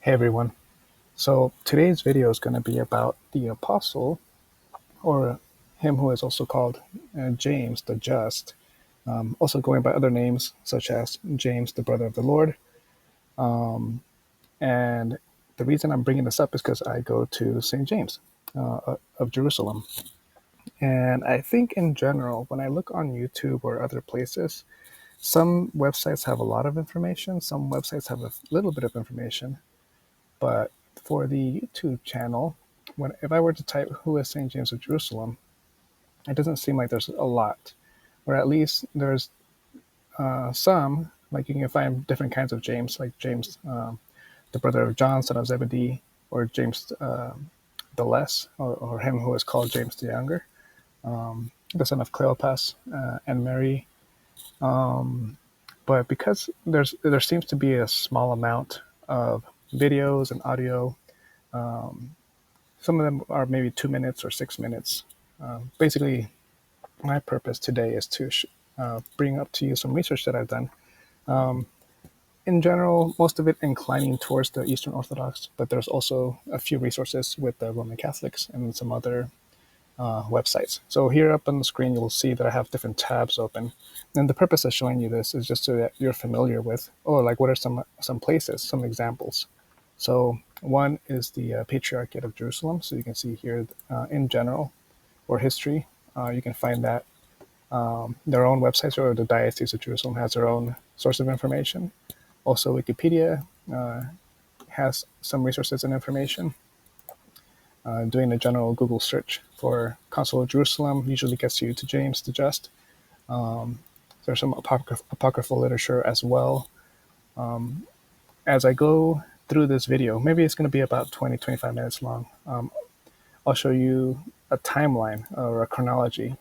Hey everyone. So today's video is going to be about the apostle, or him who is also called James the Just, also going by other names such as James, the brother of the Lord. And the reason I'm bringing this up is because I go to St. James of Jerusalem. And I think in general, when I look on YouTube or other places, some websites have a lot of information, some websites have a little bit of information. But for the YouTube channel, if I were to type "who is St. James of Jerusalem," it doesn't seem like there's a lot, or at least there's some. Like you can find different kinds of James, like James, the brother of John, son of Zebedee, or James the Less, or him who is called James the Younger, the son of Cleopas and Mary. But because there seems to be a small amount of videos and audio. Some of them are maybe 2 minutes or 6 minutes. Basically, my purpose today is to bring up to you some research that I've done. In general, most of it inclining towards the Eastern Orthodox, but there's also a few resources with the Roman Catholics and some other websites. So here up on the screen, you'll see that I have different tabs open. And the purpose of showing you this is just so that you're familiar with, like what are some places, some examples. So one is the Patriarchate of Jerusalem. So you can see here in general or history, you can find that their own websites, or the Diocese of Jerusalem has their own source of information. Also, Wikipedia has some resources and information. Doing a general Google search for Council of Jerusalem usually gets you to James the Just. There's some apocryphal literature as well. As I go through this video, maybe it's going to be about 20-25 minutes long, I'll show you a timeline or a chronology.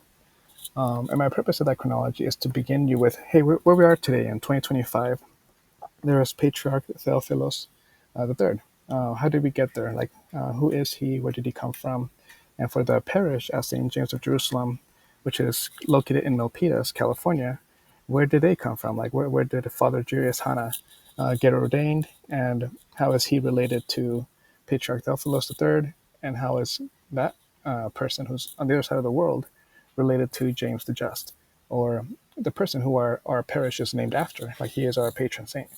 And my purpose of that chronology is to begin you with, hey, where we are today in 2025, there is Patriarch Theophilos III. How did we get there? Like, who is he? Where did he come from? And for the parish at St. James of Jerusalem, which is located in Milpitas, California, where did they come from? Like, where did Father Julius Hanna get ordained? And how is he related to Patriarch Theophilos III? And how is that person who's on the other side of the world related to James the Just, or the person who our parish is named after? Like, he is our patron saint.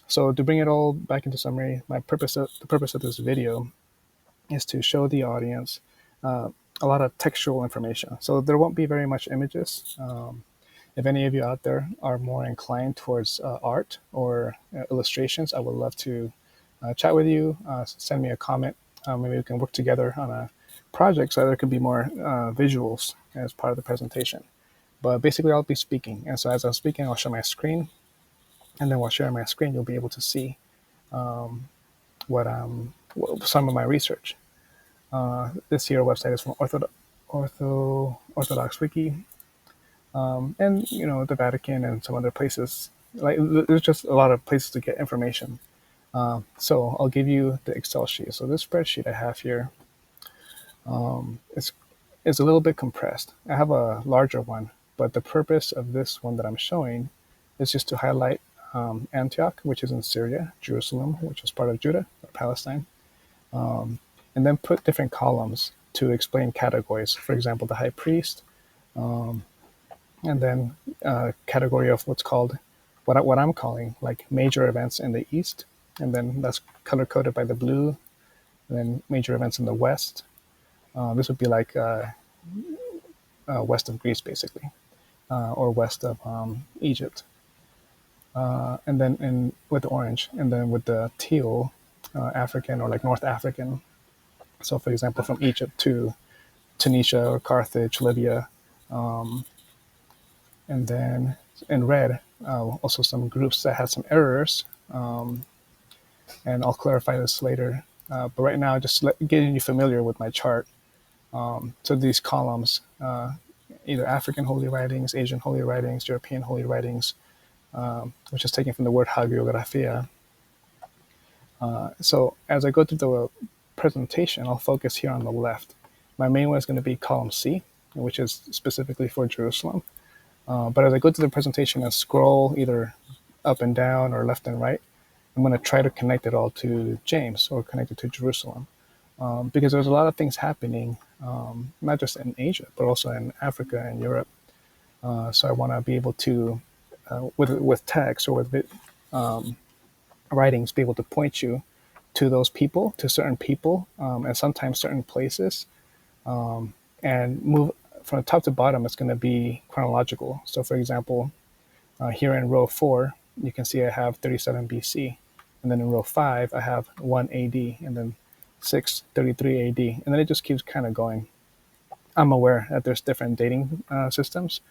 So to bring it all back into summary, the purpose of this video is to show the audience a lot of textual information. So there won't be very much images. If any of you out there are more inclined towards art or illustrations, I would love to chat with you. Send me a comment. Maybe we can work together on a project so there can be more visuals as part of the presentation. But basically, I'll be speaking. And so as I'm speaking, I'll show my screen. And then while sharing my screen, you'll be able to see some of my research. This here website is from Orthodox Wiki, and the Vatican and some other places. Like, there's just a lot of places to get information. So I'll give you the Excel sheet. So this spreadsheet I have here is a little bit compressed. I have a larger one, but the purpose of this one that I'm showing is just to highlight Antioch, which is in Syria, Jerusalem, which is part of Judah or Palestine, and then put different columns to explain categories. For example, the high priest, and then a category of what's called, what I'm calling, like major events in the East, and then that's color coded by the blue, and then major events in the West. This would be like west of Greece, basically, or west of Egypt. And then with the orange, and then with the teal, African or like North African. So, for example, from Egypt to Tunisia or Carthage, Libya, and then in red, also some groups that had some errors, and I'll clarify this later. But right now, just getting you familiar with my chart. So these columns, either African holy writings, Asian holy writings, European holy writings, which is taken from the word hagiografia. So as I go through the presentation, I'll focus here on the left. My main one is going to be column C, which is specifically for Jerusalem. But as I go through the presentation and scroll either up and down or left and right, I'm going to try to connect it all to James or connect it to Jerusalem, because there's a lot of things happening, not just in Asia, but also in Africa and Europe. So I want to be able to, with text or with writings, be able to point you to those people, to certain people, and sometimes certain places, and move from top to bottom. It's going to be chronological. So, for example, here in row 4, you can see I have 37 BC. And then in row 5, I have 1 AD. And then 6, 33 AD. And then it just keeps kind of going. I'm aware that there's different dating systems.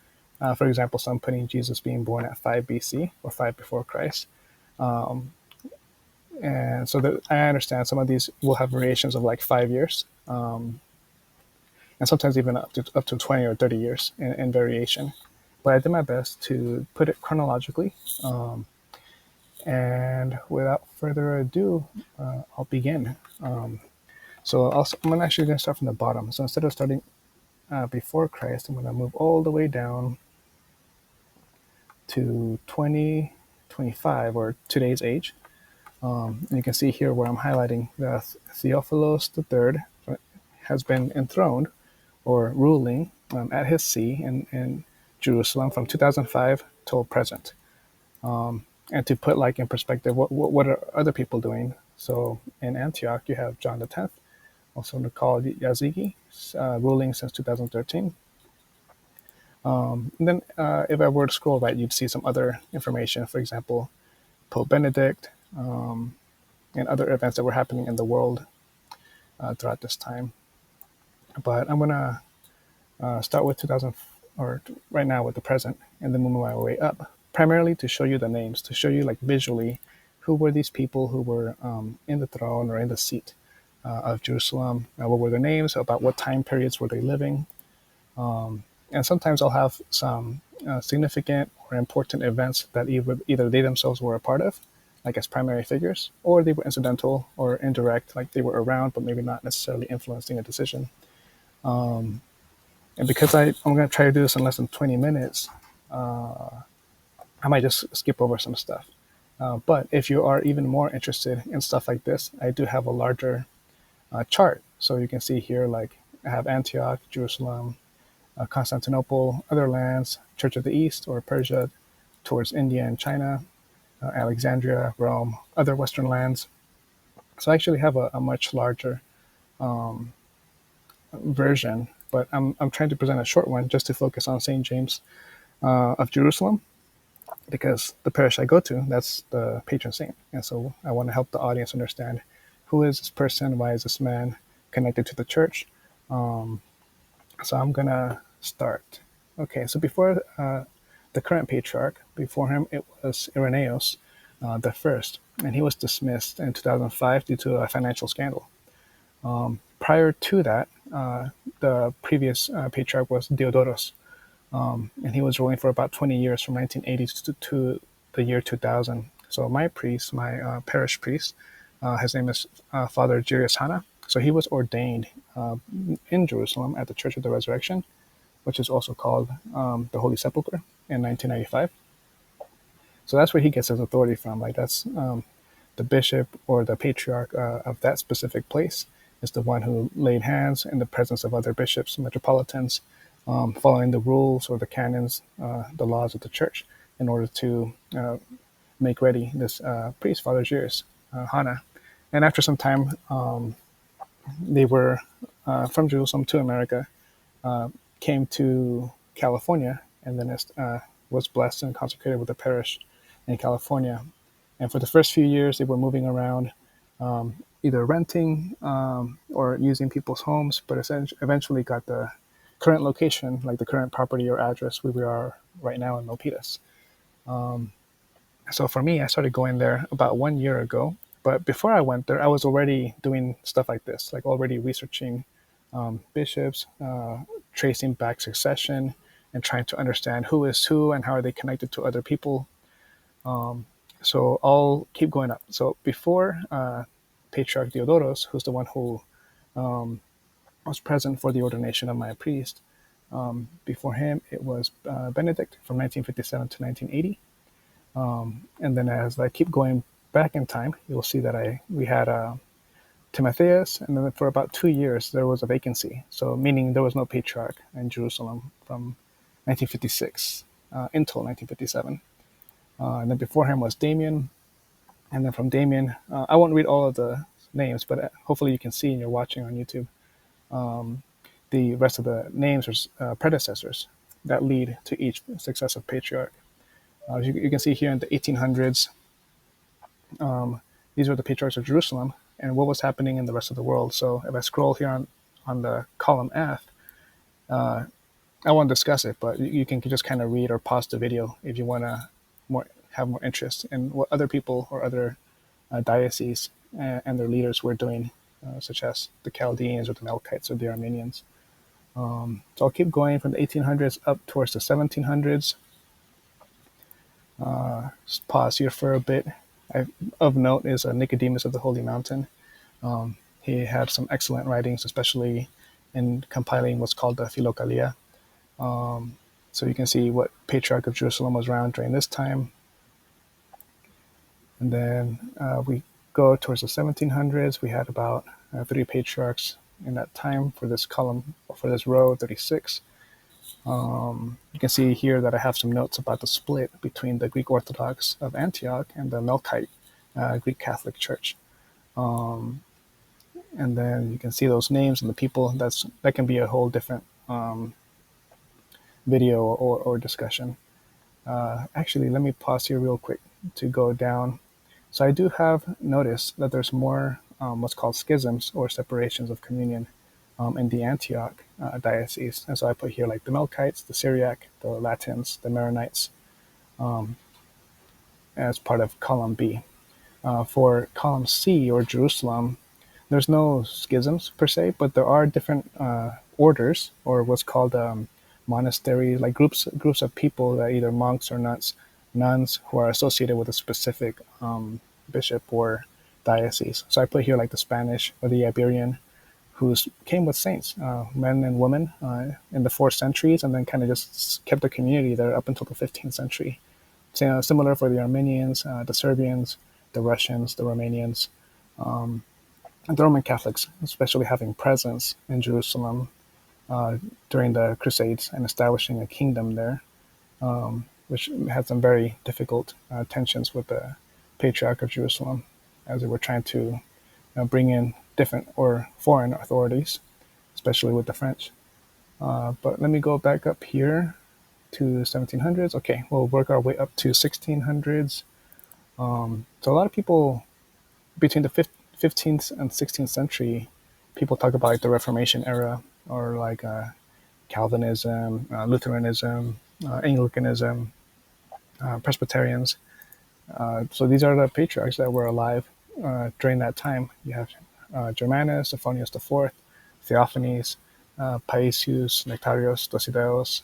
For example, some putting Jesus being born at 5 BC or 5 before Christ. And so I understand some of these will have variations of like 5 years. And sometimes even up to 20 or 30 years in variation. But I did my best to put it chronologically. And without further ado, I'll begin. So I'm actually going to start from the bottom. So instead of starting before Christ, I'm going to move all the way down to 2025, or today's age. And you can see here where I'm highlighting the Theophilos III has been enthroned or ruling at his see in Jerusalem from 2005 till present. And to put like in perspective, what are other people doing? So in Antioch, you have John X, also called Yazigi, ruling since 2013. And then if I were to scroll right, you'd see some other information. For example, Pope Benedict, and other events that were happening in the world throughout this time. But I'm going to start with 2000, or right now with the present, and then move my way up, primarily to show you the names, to show you like visually who were these people who were in the throne or in the seat of Jerusalem, what were their names, about what time periods were they living. And sometimes I'll have some significant or important events that either they themselves were a part of, like as primary figures, or they were incidental or indirect, like they were around, but maybe not necessarily influencing a decision. And because I'm going to try to do this in less than 20 minutes, I might just skip over some stuff. But if you are even more interested in stuff like this, I do have a larger chart. So you can see here, like I have Antioch, Jerusalem, Constantinople, other lands, Church of the East or Persia, towards India and China, Alexandria, Rome, other Western lands. So I actually have a much larger version, but I'm trying to present a short one just to focus on St. James of Jerusalem, because the parish I go to, that's the patron saint. And so I want to help the audience understand who is this person, why is this man connected to the church. So I'm going to start. Okay, so before the current patriarch, before him it was Irenaeus the first, and he was dismissed in 2005 due to a financial scandal. Prior to that, the previous patriarch was Diodorus, and he was ruling for about 20 years from 1980 to the year 2000. So my priest, my parish priest, his name is Father Julius Hanna. So he was ordained in Jerusalem at the Church of the Resurrection, which is also called the Holy Sepulchre, in 1995. So that's where he gets his authority from. Like that's the bishop or the patriarch of that specific place is the one who laid hands in the presence of other bishops, metropolitans, following the rules or the canons, the laws of the church, in order to make ready this priest, Father Julius Hanna. And after some time, they were from Jerusalem to America, came to California, and then was blessed and consecrated with a parish in California. And for the first few years, they were moving around, either renting or using people's homes, but eventually got the current location, like the current property or address where we are right now in Milpitas. So for me, I started going there about 1 year ago. But before I went there, I was already doing stuff like this, like already researching bishops, tracing back succession, and trying to understand who is who and how are they connected to other people. So I'll keep going up. So before Patriarch Theodoros, who's the one who was present for the ordination of my priest, before him it was Benedict from 1957 to 1980. And then as I keep going back in time, you'll see that we had Timotheus, and then for about 2 years there was a vacancy. So meaning there was no patriarch in Jerusalem from 1956 until 1957. And then before him was Damien, and then from Damien, I won't read all of the names, but hopefully you can see and you're watching on YouTube the rest of the names or predecessors that lead to each successive patriarch. You can see here in the 1800s, these were the patriarchs of Jerusalem and what was happening in the rest of the world. So if I scroll here on the column F, I won't discuss it, but you can just kind of read or pause the video if you want to have more interest in what other people or other dioceses and their leaders were doing, such as the Chaldeans or the Melkites or the Armenians. So I'll keep going from the 1800s up towards the 1700s. Just pause here for a bit. Of note is Nicodemus of the Holy Mountain. He had some excellent writings, especially in compiling what's called the Philokalia. So you can see what patriarch of Jerusalem was around during this time. And then we go towards the 1700s. We had about 3 patriarchs in that time for this column, or for this row, 36. You can see here that I have some notes about the split between the Greek Orthodox of Antioch and the Melkite Greek Catholic Church. And then you can see those names and the people. That can be a whole different video or discussion. Actually, let me pause here real quick to go down. So I do have noticed that there's more what's called schisms or separations of communion in the Antioch diocese. And so I put here like the Melkites, the Syriac, the Latins, the Maronites as part of column B. For column C, or Jerusalem, there's no schisms per se, but there are different orders, or what's called monasteries, like groups of people that either monks or nuns who are associated with a specific bishop or diocese. So I put here like the Spanish or the Iberian, who came with saints, men and women, in the 4th centuries, and then kind of just kept the community there up until the 15th century. So, similar for the Armenians, the Serbians, the Russians, the Romanians, and the Roman Catholics, especially having presence in Jerusalem during the Crusades and establishing a kingdom there, which had some very difficult tensions with the Patriarch of Jerusalem as they were trying to bring in different or foreign authorities, especially with the French. But let me go back up here to 1700s. Okay, we'll work our way up to 1600s. So a lot of people between the 15th and 16th century, people talk about like the Reformation era, or like Calvinism, Lutheranism, Anglicanism, Presbyterians. So these are the patriarchs that were alive during that time. You have Germanus, Epiphanius IV, Theophanes, Paisius, Nectarius, Dosideus.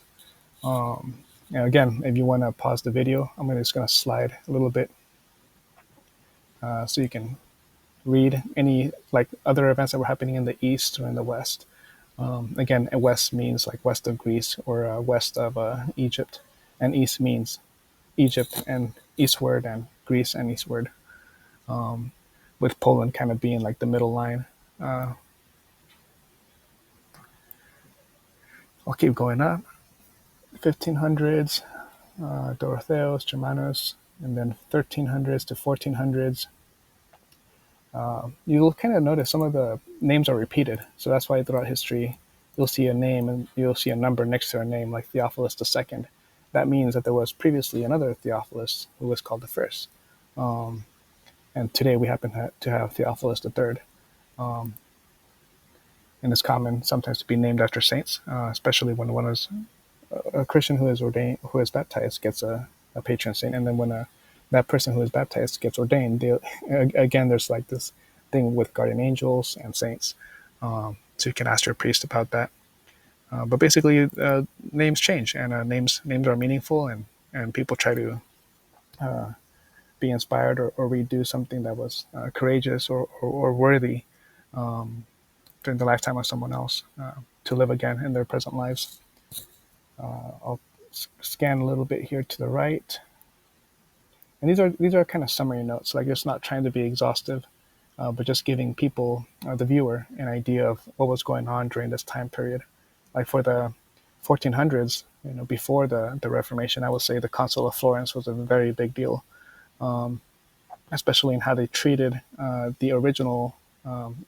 And again, if you want to pause the video, I'm just going to slide a little bit so you can read any like other events that were happening in the East or in the West. Again, West means like west of Greece or west of Egypt, and East means Egypt and eastward, and Greece and eastward, with Poland kind of being like the middle line. I'll keep going up. 1500s, Dorotheus, Germanus, and then 1300s to 1400s. You'll kind of notice some of the names are repeated. So that's why throughout history, you'll see a name and you'll see a number next to a name, like Theophilos II. That means that there was previously another Theophilus who was called the first. And today we happen to have Theophilus III. And it's common sometimes to be named after saints, especially when one is a Christian who is ordained, who is baptized, gets a patron saint. And then when that person who is baptized gets ordained, again, there's like this thing with guardian angels and saints. So you can ask your priest about that. But basically, names change, and names are meaningful, and people try to be inspired or redo something that was courageous or worthy during the lifetime of someone else to live again in their present lives. I'll scan a little bit here to the right. And these are kind of summary notes, like it's not trying to be exhaustive, but just giving people, the viewer, an idea of what was going on during this time period. Like for the 1400s, before the Reformation, I would say the Council of Florence was a very big deal, especially in how they treated the original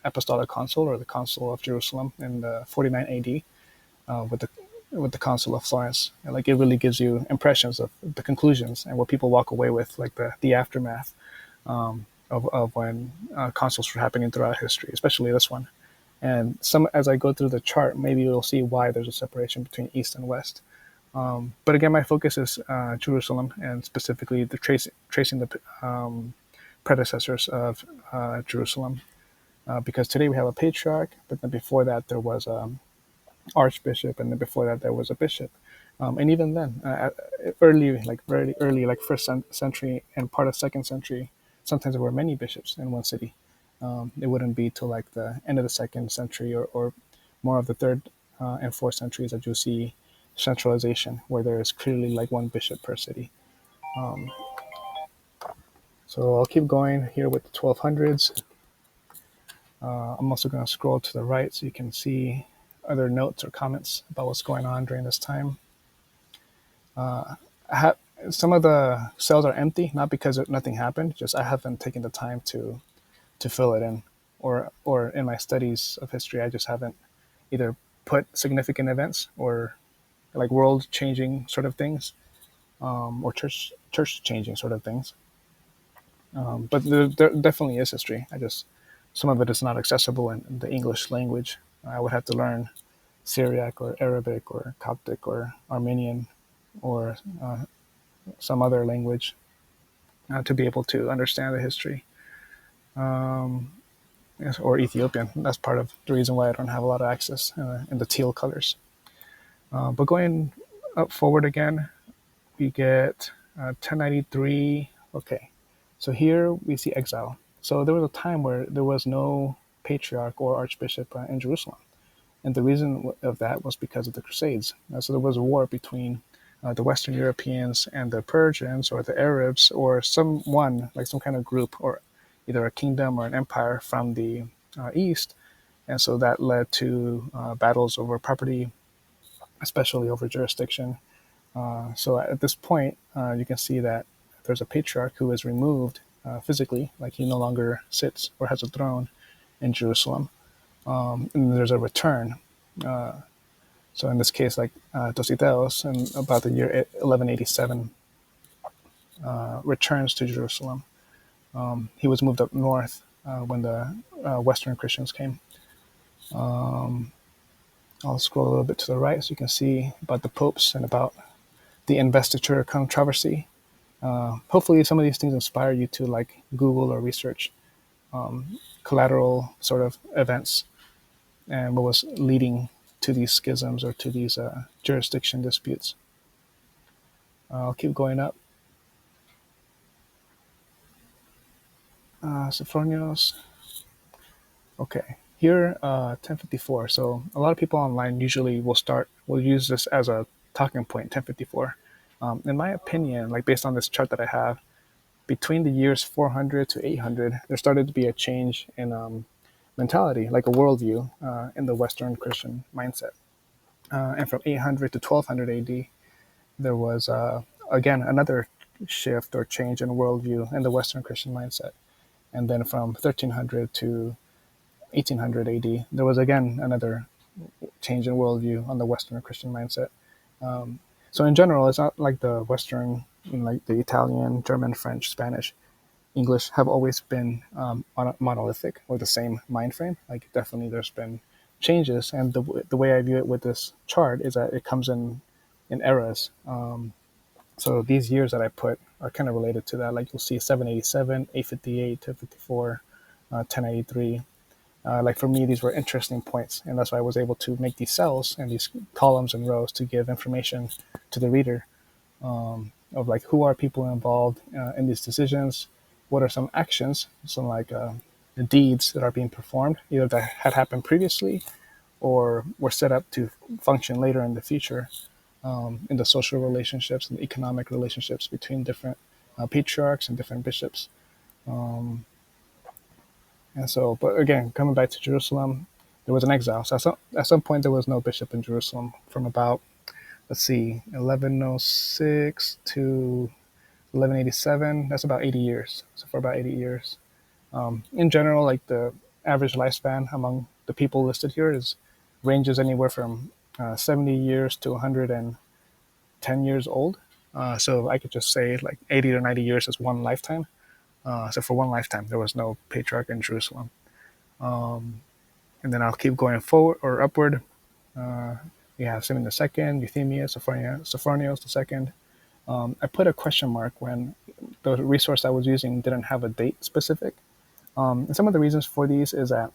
Apostolic Council, or the Council of Jerusalem in the 49 AD, with the Council of Florence. And, like, it really gives you impressions of the conclusions and what people walk away with, like the aftermath of when councils were happening throughout history, especially this one. And as I go through the chart, maybe you'll see why there's a separation between East and West. But again, my focus is Jerusalem, and specifically tracing the predecessors of Jerusalem, because today we have a patriarch, but then before that there was archbishop, and then before that there was a bishop. And even then, very early, like first century and part of second century, sometimes there were many bishops in one city. It wouldn't be till like the end of the second century, or more of the third and fourth centuries, that you'll see centralization, where there is clearly like one bishop per city. So I'll keep going here with the 1200s. I'm also going to scroll to the right so you can see other notes or comments about what's going on during this time. Some of the cells are empty, not because nothing happened, just I haven't taken the time to fill it in, or in my studies of history, I just haven't either put significant events, or like world changing sort of things, or church changing sort of things. But there definitely is history. Some of it is not accessible in the English language. I would have to learn Syriac or Arabic or Coptic or Armenian, or some other language, to be able to understand the history. Yes, or Ethiopian. That's part of the reason why I don't have a lot of access in the teal colors. But going up forward again, we get 1093. Okay, so here we see exile. So there was a time where there was no patriarch or archbishop in Jerusalem. And the reason of that was because of the Crusades. So there was a war between the Western Europeans and the Persians, or the Arabs, or someone, like some kind of group, or either a kingdom or an empire from the East. And so that led to battles over property, especially over jurisdiction. So at this point, you can see that there's a patriarch who is removed physically, like he no longer sits or has a throne in Jerusalem. And there's a return. So in this case, like Dositheos, in about the year 1187, returns to Jerusalem. He was moved up north when the Western Christians came. I'll scroll a little bit to the right so you can see about the popes and about the investiture controversy. Hopefully some of these things inspire you to like Google or research collateral sort of events and what was leading to these schisms or to these jurisdiction disputes. I'll keep going up. Sophronios. Okay, here 1054. So a lot of people online usually will use this as a talking point, 1054. In my opinion, like based on this chart that I have, between the years 400 to 800, there started to be a change in mentality, like a worldview in the Western Christian mindset. And from 800 to 1200 AD, there was, again, another shift or change in worldview in the Western Christian mindset. And then from 1300 to 1800 AD, there was again another change in worldview on the Western Christian mindset. So in general, it's not like the Western, like the Italian, German, French, Spanish, English have always been monolithic or the same mind frame. Like definitely there's been changes. And the way I view it with this chart is that it comes in eras. So these years that I put are kind of related to that. Like you'll see 787, 858, 254, 1083. Like for me, these were interesting points, and that's why I was able to make these cells and these columns and rows to give information to the reader of like who are people involved in these decisions, what are some actions, some like the deeds that are being performed, either that had happened previously or were set up to function later in the future, in the social relationships and the economic relationships between different patriarchs and different bishops. And so, but again, coming back to Jerusalem, there was an exile. So at some point, there was no bishop in Jerusalem from about, let's see, 1106 to 1187. That's about 80 years. So for about 80 years. In general, like the average lifespan among the people listed here is ranges anywhere from 70 years to 110 years old. So I could just say like 80 to 90 years is one lifetime. So for one lifetime, there was no patriarch in Jerusalem. And then I'll keep going forward or upward. You have Simeon II, Euthemius, Sophronius II. I put a question mark when the resource I was using didn't have a date specific. And some of the reasons for these is that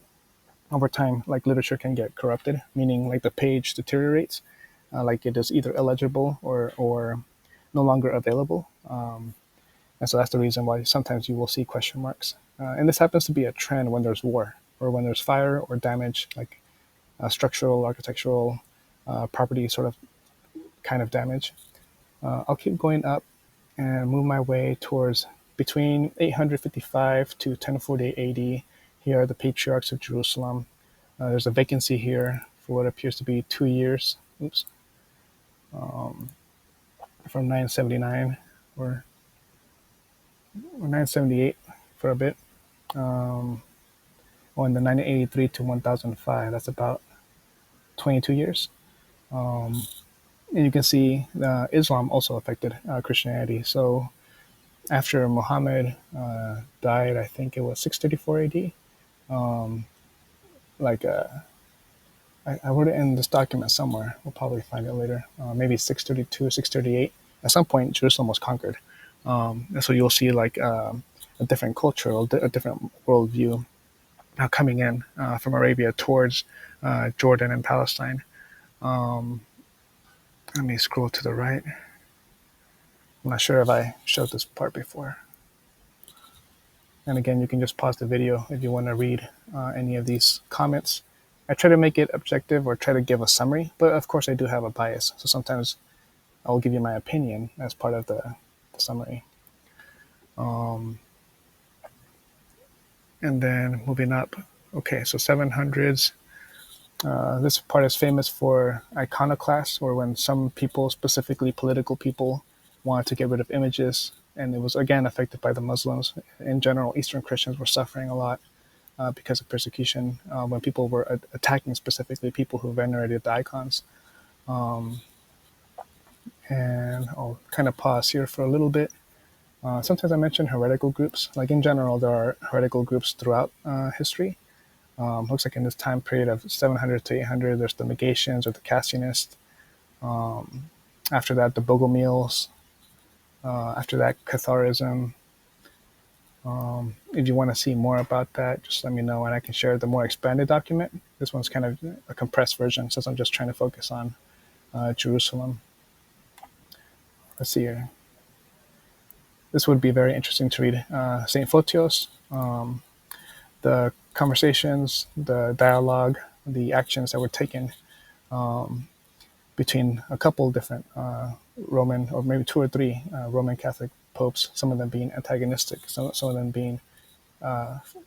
over time, like literature can get corrupted, meaning like the page deteriorates, like it is either illegible or no longer available. And so that's the reason why sometimes you will see question marks. And this happens to be a trend when there's war or when there's fire or damage, like structural, architectural, property sort of kind of damage. I'll keep going up and move my way towards between 855 to 1048 AD. Here are the patriarchs of Jerusalem. There's a vacancy here for what appears to be 2 years. Oops. From 979 or 978 for a bit. On the 983 to 1005, that's about 22 years. And you can see Islam also affected Christianity. So after Muhammad died, I think it was 634 AD. I wrote it in this document somewhere. We'll probably find it later. Maybe 632, 638. At some point, Jerusalem was conquered. And so you'll see like a different culture, a different worldview coming in from Arabia towards Jordan and Palestine. Let me scroll to the right. I'm not sure if I showed this part before. And again, you can just pause the video if you want to read any of these comments. I try to make it objective or try to give a summary, but of course I do have a bias. So sometimes I'll give you my opinion as part of the summary. And then moving up. Okay, so 700s. This part is famous for iconoclasts, or when some people, specifically political people, wanted to get rid of images. And it was, again, affected by the Muslims. In general, Eastern Christians were suffering a lot because of persecution when people were attacking specifically people who venerated the icons. And I'll kind of pause here for a little bit. Sometimes I mention heretical groups. Like in general, there are heretical groups throughout history. Looks like in this time period of 700 to 800, there's the Megatians or the Cassianists. After that, the Bogomiles. After that, Catharism. If you want to see more about that, just let me know and I can share the more expanded document. This one's kind of a compressed version since I'm just trying to focus on Jerusalem. Let's see here. This would be very interesting to read. St. Photios, the conversations, the dialogue, the actions that were taken between a couple different Roman, or maybe 2 or 3 Roman Catholic popes, some of them being antagonistic, some of them being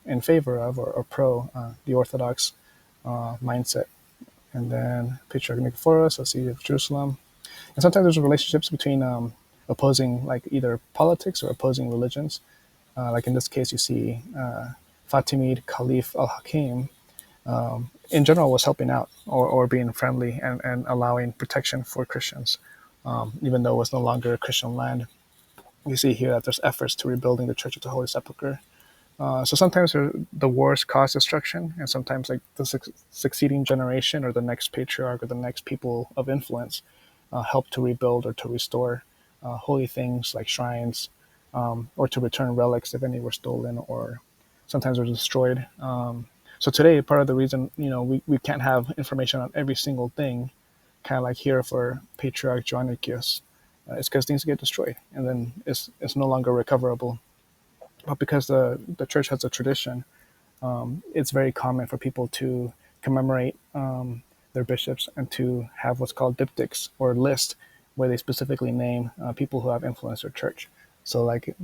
in favor of or pro the Orthodox mindset. And then Patriarch Nicephorus, a city of Jerusalem. And sometimes there's relationships between opposing, like either politics or opposing religions. Like in this case, you see Fatimid Caliph Al-Hakim in general was helping out or being friendly and allowing protection for Christians, even though it was no longer a Christian land. You see here that there's efforts to rebuilding the Church of the Holy Sepulchre. So sometimes the wars cause destruction, and sometimes like the succeeding generation or the next patriarch or the next people of influence help to rebuild or to restore holy things like shrines, or to return relics if any were stolen or sometimes were destroyed. So today, part of the reason we can't have information on every single thing, kind of like here for Patriarch Joachim, it's because things get destroyed and then it's no longer recoverable. But because the church has a tradition, it's very common for people to commemorate their bishops and to have what's called diptychs or list where they specifically name people who have influenced their church. So, like,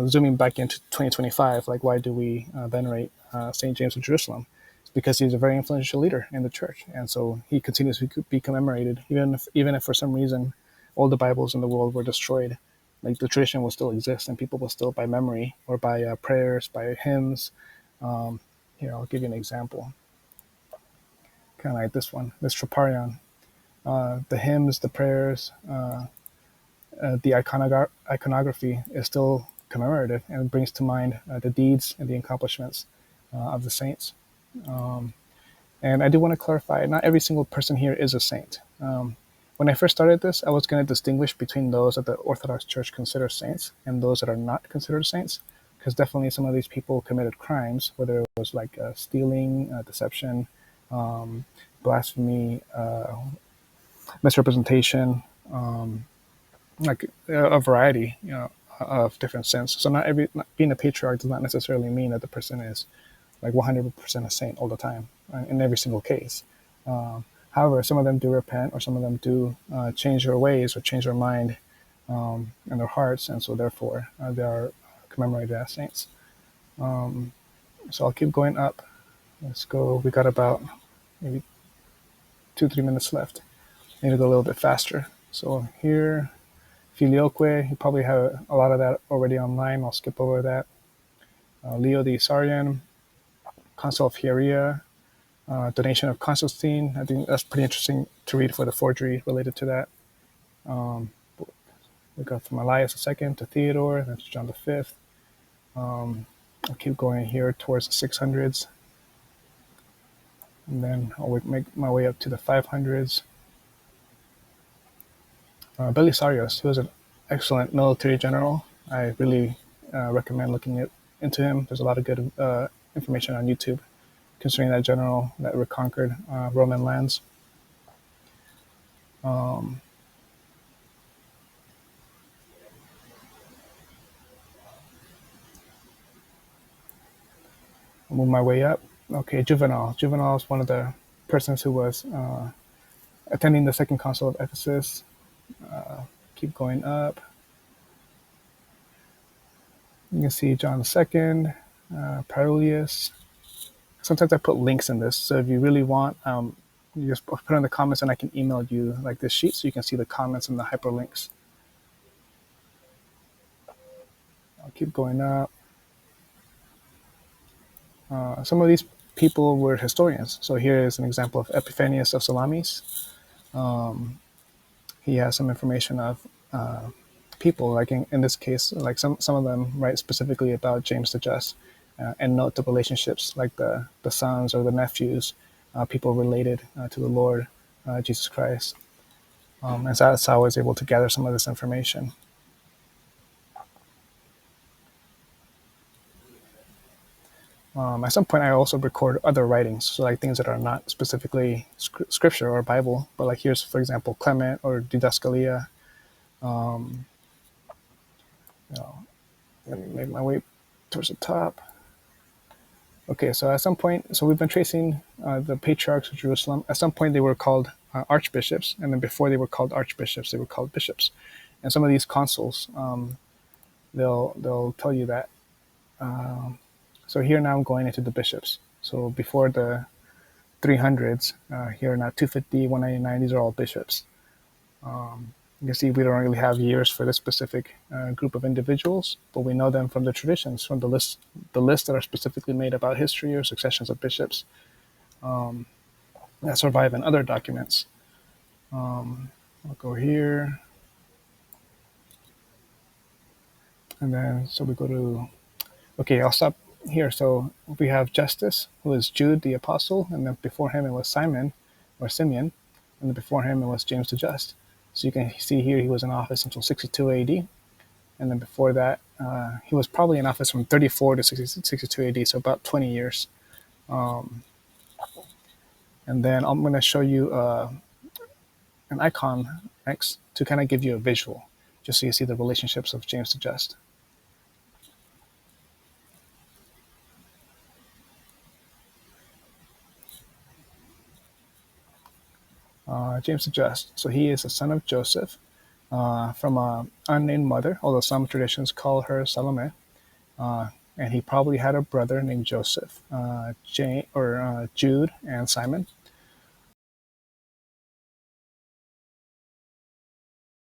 zooming back into 2025, like, why do we venerate St. James of Jerusalem? It's because he's a very influential leader in the church. And so he continues to be commemorated, even if for some reason all the Bibles in the world were destroyed. Like, the tradition will still exist, and people will still, by memory or by prayers, by hymns. Um, Here, I'll give you an example. Kind of like this Troparion. The hymns, the prayers, the iconography is still commemorative and brings to mind the deeds and the accomplishments of the saints. Um, and I do want to clarify, not every single person here is a saint. When I first started this, I was going to distinguish between those that the Orthodox Church considers saints and those that are not considered saints, because definitely some of these people committed crimes, whether it was like stealing, deception, um, blasphemy, misrepresentation, like a variety, of different sins. So being a patriarch does not necessarily mean that the person is like 100% a saint all the time in every single case. However, some of them do repent, or some of them do change their ways or change their mind and their hearts, and so therefore they are commemorated as saints. So I'll keep going up. Let's go. We got about maybe 2-3 minutes left. Need to go a little bit faster. So here, Filioque, you probably have a lot of that already online. I'll skip over that. Leo the Isaurian, Consul of Hieria, donation of Constantine. I think that's pretty interesting to read for the forgery related to that. Um, we go from Elias II to Theodore, then to John V. I'll keep going here towards the 600s, and then I'll make my way up to the 500s. Belisarius, he was an excellent military general. I really recommend looking into him. There's a lot of good information on YouTube concerning that general that reconquered Roman lands. Um, I'll move my way up. Okay, Juvenal. Juvenal is one of the persons who was attending the Second Council of Ephesus. Keep going up. You can see John II, Parulius. Sometimes I put links in this, so if you really want, you just put it in the comments and I can email you like this sheet so you can see the comments and the hyperlinks. I'll keep going up. Some of these people were historians. So here is an example of Epiphanius of Salamis. He has some information of people, like in this case, like some of them write specifically about James the Just and note the relationships, like the sons or the nephews, people related to the Lord Jesus Christ. And so that's how I was able to gather some of this information. At some point, I also record other writings, so like things that are not specifically scripture or Bible, but like here's, for example, Clement or Didascalia. Um, Let me make my way towards the top. Okay, so at some point, so we've been tracing the patriarchs of Jerusalem. At some point, they were called archbishops, and then before they were called archbishops, they were called bishops. And some of these consuls, they'll tell you that. So here now I'm going into the bishops. So before the 300s, here now 250, 199, these are all bishops. You can see we don't really have years for this specific group of individuals, but we know them from the traditions, from the lists that are specifically made about history or successions of bishops that survive in other documents. I'll go here. And then, so we go to, okay, I'll stop here. So we have Justus, who is Jude the Apostle, and then before him it was Simon, or Simeon, and then before him it was James the Just. So you can see here he was in office until 62 AD. And then before that, he was probably in office from 34 to 62 AD, so about 20 years. And then I'm going to show you an icon next to kind of give you a visual, just so you see the relationships of James the Just. James the Just. So he is a son of Joseph. from an unnamed mother, although some traditions call her Salome. And he probably had a brother named Joseph, Jude, and Simon.